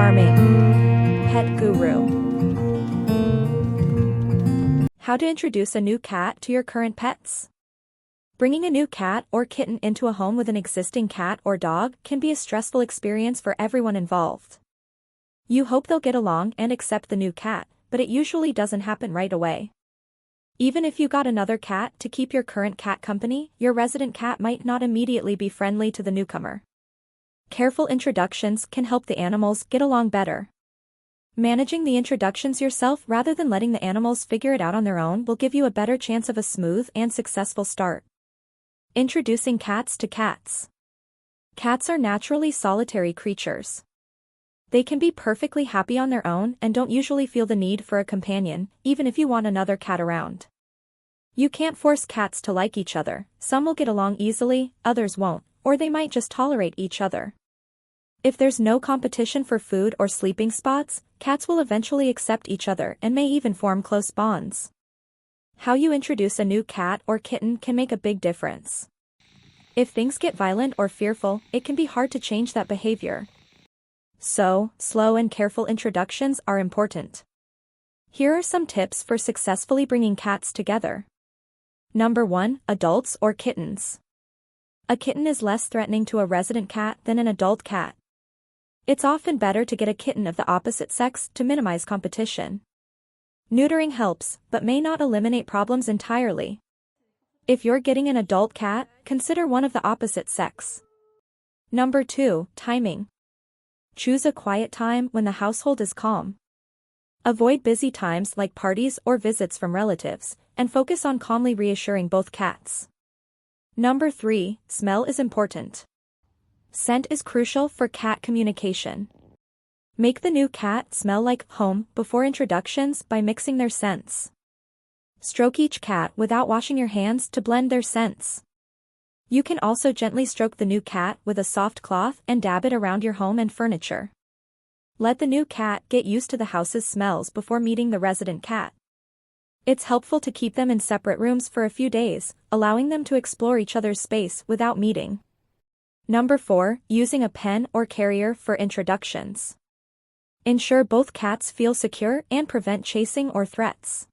Charming. Pet guru. How to introduce a new cat to your current pets. Bringing a new cat or kitten into a home with an existing cat or dog can be a stressful experience for everyone involved. You hope they'll get along and accept the new cat, but it usually doesn't happen right away. Even if you got another cat to keep your current cat company, your resident cat might not immediately be friendly to the newcomer. Careful introductions can help the animals get along better. Managing the introductions yourself rather than letting the animals figure it out on their own will give you a better chance of a smooth and successful start. Introducing cats to cats. Cats are naturally solitary creatures. They can be perfectly happy on their own and don't usually feel the need for a companion, even if you want another cat around. You can't force cats to like each other. Some will get along easily, others won't, or they might just tolerate each other. If there's no competition for food or sleeping spots, cats will eventually accept each other and may even form close bonds. How you introduce a new cat or kitten can make a big difference. If things get violent or fearful, it can be hard to change that behavior. So, slow and careful introductions are important. Here are some tips for successfully bringing cats together. Number 1, adults or kittens. A kitten is less threatening to a resident cat than an adult cat. It's often better to get a kitten of the opposite sex to minimize competition. Neutering helps, but may not eliminate problems entirely. If you're getting an adult cat, consider one of the opposite sex. Number 2, timing. Choose a quiet time when the household is calm. Avoid busy times like parties or visits from relatives, and focus on calmly reassuring both cats. Number 3, smell is important. Scent is crucial for cat communication. Make the new cat smell like home before introductions by mixing their scents. Stroke each cat without washing your hands to blend their scents. You can also gently stroke the new cat with a soft cloth and dab it around your home and furniture. Let the new cat get used to the house's smells before meeting the resident cat. It's helpful to keep them in separate rooms for a few days, allowing them to explore each other's space without meeting. Number 4, using a pen or carrier for introductions. Ensure both cats feel secure and prevent chasing or threats.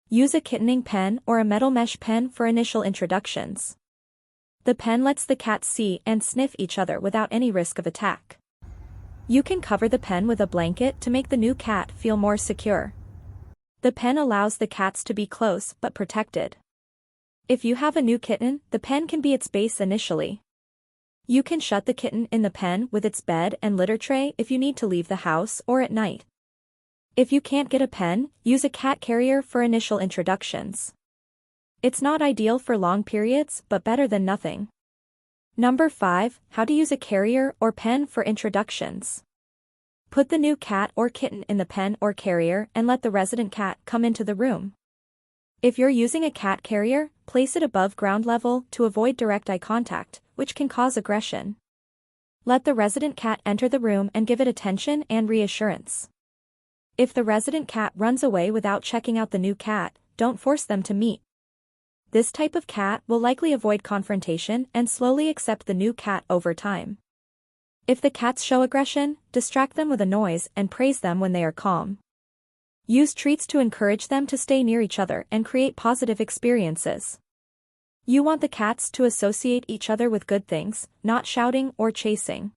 Use a kittening pen or a metal mesh pen for initial introductions. The pen lets the cats see and sniff each other without any risk of attack. You can cover the pen with a blanket to make the new cat feel more secure. The pen allows the cats to be close but protected. If you have a new kitten, the pen can be its base initially. You can shut the kitten in the pen with its bed and litter tray if you need to leave the house or at night. If you can't get a pen, use a cat carrier for initial introductions. It's not ideal for long periods, but better than nothing. Number 5, how to use a carrier or pen for introductions. Put the new cat or kitten in the pen or carrier and let the resident cat come into the room. If you're using a cat carrier, place it above ground level to avoid direct eye contact, which can cause aggression. Let the resident cat enter the room and give it attention and reassurance. If the resident cat runs away without checking out the new cat, don't force them to meet. This type of cat will likely avoid confrontation and slowly accept the new cat over time. If the cats show aggression, distract them with a noise and praise them when they are calm. Use treats to encourage them to stay near each other and create positive experiences. You want the cats to associate each other with good things, not shouting or chasing.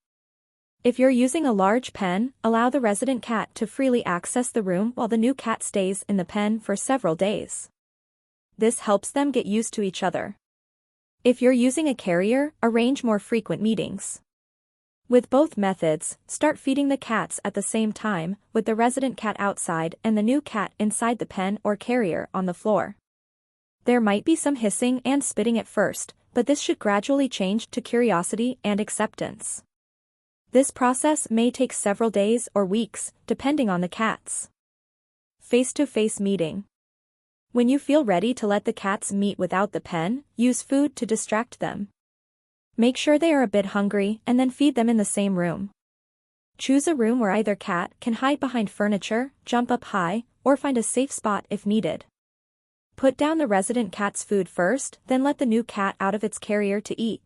If you're using a large pen, allow the resident cat to freely access the room while the new cat stays in the pen for several days. This helps them get used to each other. If you're using a carrier, arrange more frequent meetings. With both methods, start feeding the cats at the same time, with the resident cat outside and the new cat inside the pen or carrier on the floor. There might be some hissing and spitting at first, but this should gradually change to curiosity and acceptance. This process may take several days or weeks, depending on the cats. Face-to-face meeting. When you feel ready to let the cats meet without the pen, use food to distract them. Make sure they are a bit hungry and then feed them in the same room. Choose a room where either cat can hide behind furniture, jump up high, or find a safe spot if needed. Put down the resident cat's food first, then let the new cat out of its carrier to eat.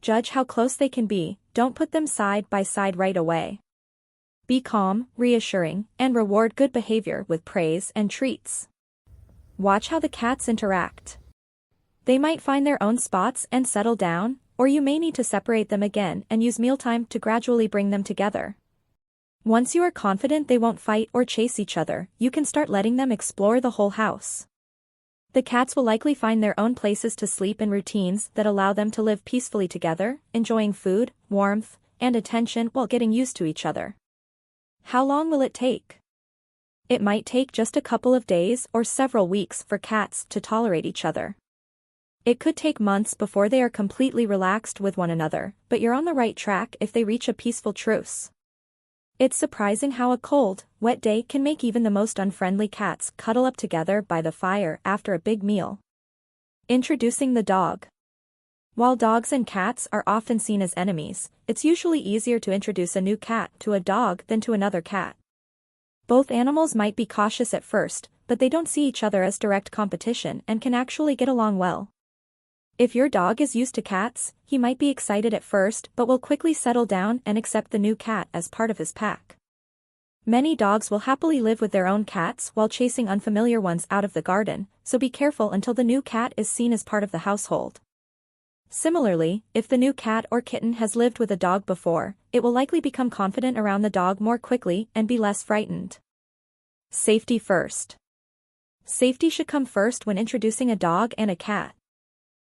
Judge how close they can be, don't put them side by side right away. Be calm, reassuring, and reward good behavior with praise and treats. Watch how the cats interact. They might find their own spots and settle down, or you may need to separate them again and use mealtime to gradually bring them together. Once you are confident they won't fight or chase each other, you can start letting them explore the whole house. The cats will likely find their own places to sleep and routines that allow them to live peacefully together, enjoying food, warmth, and attention while getting used to each other. How long will it take? It might take just a couple of days or several weeks for cats to tolerate each other. It could take months before they are completely relaxed with one another, but you're on the right track if they reach a peaceful truce. It's surprising how a cold, wet day can make even the most unfriendly cats cuddle up together by the fire after a big meal. Introducing the dog. While dogs and cats are often seen as enemies, it's usually easier to introduce a new cat to a dog than to another cat. Both animals might be cautious at first, but they don't see each other as direct competition and can actually get along well. If your dog is used to cats, he might be excited at first but will quickly settle down and accept the new cat as part of his pack. Many dogs will happily live with their own cats while chasing unfamiliar ones out of the garden, so be careful until the new cat is seen as part of the household. Similarly, if the new cat or kitten has lived with a dog before, it will likely become confident around the dog more quickly and be less frightened. Safety first. Safety should come first when introducing a dog and a cat.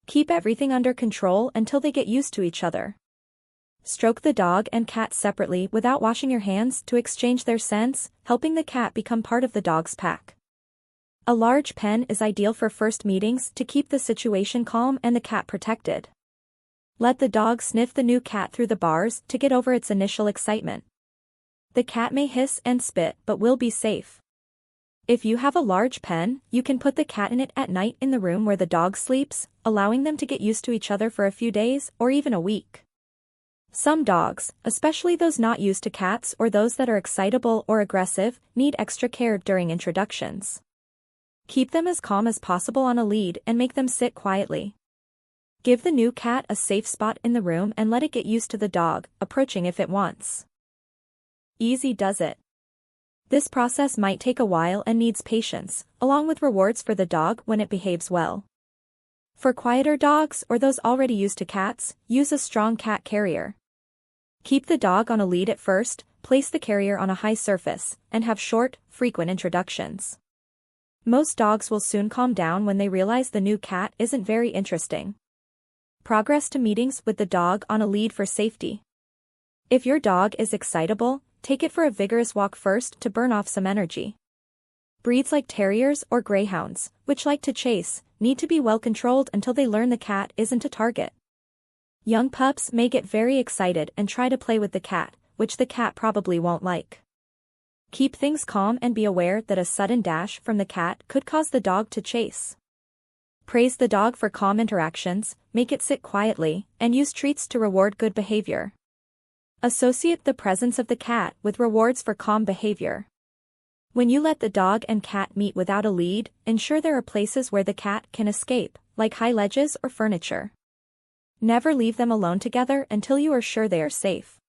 Keep everything under control until they get used to each other. Stroke the dog and cat separately without washing your hands to exchange their scents, helping the cat become part of the dog's pack. A large pen is ideal for first meetings to keep the situation calm and the cat protected. Let the dog sniff the new cat through the bars to get over its initial excitement. The cat may hiss and spit but will be safe. If you have a large pen, you can put the cat in it at night in the room where the dog sleeps, allowing them to get used to each other for a few days or even a week. Some dogs, especially those not used to cats or those that are excitable or aggressive, need extra care during introductions. Keep them as calm as possible on a lead and make them sit quietly. Give the new cat a safe spot in the room and let it get used to the dog, approaching if it wants. Easy does it. This process might take a while and needs patience, along with rewards for the dog when it behaves well. For quieter dogs or those already used to cats, use a strong cat carrier. Keep the dog on a lead at first, place the carrier on a high surface, and have short, frequent introductions. Most dogs will soon calm down when they realize the new cat isn't very interesting. Progress to meetings with the dog on a lead for safety. If your dog is excitable, take it for a vigorous walk first to burn off some energy. Breeds like terriers or greyhounds, which like to chase, need to be well controlled until they learn the cat isn't a target. Young pups may get very excited and try to play with the cat, which the cat probably won't like. Keep things calm and be aware that a sudden dash from the cat could cause the dog to chase. Praise the dog for calm interactions, make it sit quietly, and use treats to reward good behavior. Associate the presence of the cat with rewards for calm behavior. When you let the dog and cat meet without a lead, ensure there are places where the cat can escape, like high ledges or furniture. Never leave them alone together until you are sure they are safe.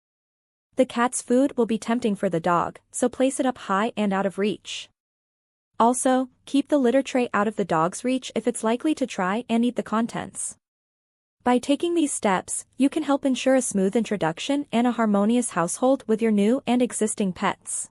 The cat's food will be tempting for the dog, so place it up high and out of reach. Also, keep the litter tray out of the dog's reach if it's likely to try and eat the contents. By taking these steps, you can help ensure a smooth introduction and a harmonious household with your new and existing pets.